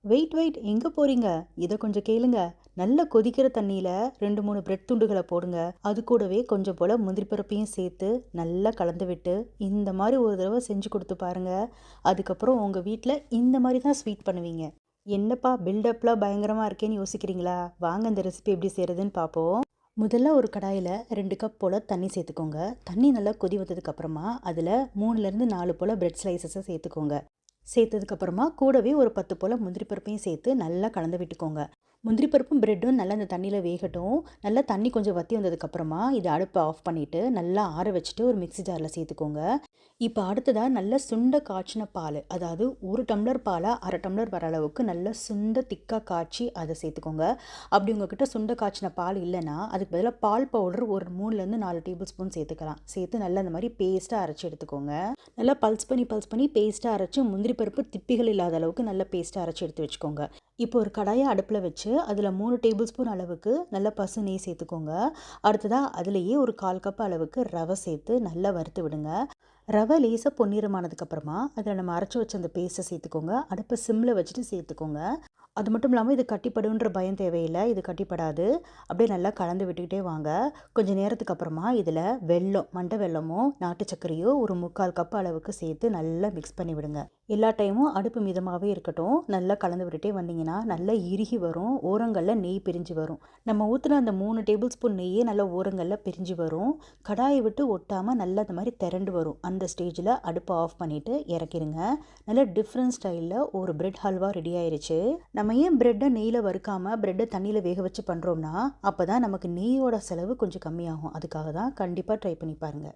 Wait wait எங்கே போறீங்க? இதை கொஞ்சம் கேளுங்க. நல்லா கொதிக்கிற தண்ணியில் 2 3 பிரெட் துண்டுகளை போடுங்க. அது கூடவே கொஞ்சம் போல் முந்திரி பருப்பையும் சேர்த்து நல்லா கலந்து விட்டு இந்த மாதிரி ஒரு தடவை செஞ்சு கொடுத்து பாருங்க. அதுக்கப்புறம் உங்கள் வீட்டில் இந்த மாதிரி தான் ஸ்வீட் பண்ணுவீங்க. என்னப்பா பில்டப்லாம் பயங்கரமாக இருக்கேன்னு யோசிக்கிறீங்களா? வாங்க இந்த ரெசிபி எப்படி செய்கிறதுன்னு பார்ப்போம். முதல்ல ஒரு கடாயில் 2 கப் போல் தண்ணி சேர்த்துக்கோங்க. தண்ணி நல்லா கொதி வந்ததுக்கப்புறமா அதில் 3 லேருந்து 4 போல் பிரெட் ஸ்லைசஸை சேர்த்துக்கோங்க. சேர்த்ததுக்கப்புறமா கூடவே ஒரு 10 போல் முந்திரி பருப்பையும் சேர்த்து நல்லா கலந்து விட்டுக்கோங்க. முந்திரி பருப்பும் பிரெட்டும் நல்லா அந்த தண்ணியில் வேகட்டும். நல்லா தண்ணி கொஞ்சம் வற்றி வந்ததுக்கப்புறமா இதை அடுப்பை ஆஃப் பண்ணிவிட்டு நல்லா ஆற வச்சுட்டு ஒரு மிக்ஸி ஜாரில் சேர்த்துக்கோங்க. இப்போ அடுத்ததாக நல்லா சுண்ட காய்ச்சின பால், அதாவது 1 டம்ளர் பாலை 1/2 டம்ளர் வர அளவுக்கு நல்லா சுண்ட திக்காக காய்ச்சி அதை சேர்த்துக்கோங்க. அப்படி உங்ககிட்ட சுண்ட காய்ச்சின பால் இல்லைன்னா அதுக்கு பதிலாக பால் பவுடர் ஒரு 3 லேருந்து 4 டேபிள் ஸ்பூன் சேர்த்துக்கலாம். சேர்த்து நல்லா இந்த மாதிரி பேஸ்ட்டாக அரைச்சி எடுத்துக்கோங்க. நல்லா பல்ஸ் பண்ணி பேஸ்ட்டாக அரைச்சி முந்திரி பருப்பு திப்பிகள் இல்லாத அளவுக்கு நல்லா பேஸ்ட்டாக அரைச்சி எடுத்து வச்சுக்கோங்க. இப்போ ஒரு கடாயை அடுப்பில் வச்சு அதில் 3 டேபிள் ஸ்பூன் அளவுக்கு நல்லா பசு நெய் சேர்த்துக்கோங்க. அடுத்ததாக அதுலேயே ஒரு 1/4 கப் அளவுக்கு ரவை சேர்த்து நல்லா வறுத்து விடுங்க. ரவை லேசாக பொன்னிறமானதுக்கப்புறமா அதில் நம்ம அரைச்சி வச்ச அந்த பேஸ்ட்டை சேர்த்துக்கோங்க. அடுப்பை சிம்மில் வச்சுட்டு சேர்த்துக்கோங்க. அது மட்டும் இல்லாமல் இது கட்டிப்படுன்ற பயம் தேவையில்லை. இது கட்டிப்படாது. அப்படியே நல்லா கலந்து விட்டுக்கிட்டே வாங்க. கொஞ்சம் நேரத்துக்கு அப்புறமா இதில் வெல்லம், மண்டை வெல்லமோ நாட்டு சர்க்கரையோ ஒரு 3/4 கப் அளவுக்கு சேர்த்து நல்லா மிக்ஸ் பண்ணி விடுங்க. எல்லா டைமும் அடுப்பு மிதமாகவே இருக்கட்டும். நல்லா கலந்து விட்டுட்டே வந்தீங்கன்னா நல்லா இறுகி வரும். ஓரங்களில் நெய் பிரிஞ்சு வரும். நம்ம ஊற்றின அந்த 3 டேபிள் ஸ்பூன் நெய்யே நல்லா ஓரங்களில் பிரிஞ்சு வரும். கடாயை விட்டு ஒட்டாமல் நல்லா இந்த மாதிரி திரண்டு வரும். அந்த ஸ்டேஜில் அடுப்பை ஆஃப் பண்ணிவிட்டு இறக்கிடுங்க. நல்லா டிஃப்ரெண்ட் ஸ்டைலில் ஒரு பிரெட் ஹல்வா ரெடி ஆயிடுச்சு. நம்ம ஏன் பிரெட்டை நெய்யில் வறுக்காமல் பிரெட்டை தண்ணியில் வேக வச்சு பண்ணுறோம்னா அப்போ தான் நமக்கு நெய்யோட செலவு கொஞ்சம் கம்மியாகும். அதுக்காக தான். கண்டிப்பாக ட்ரை பண்ணி பாருங்கள்.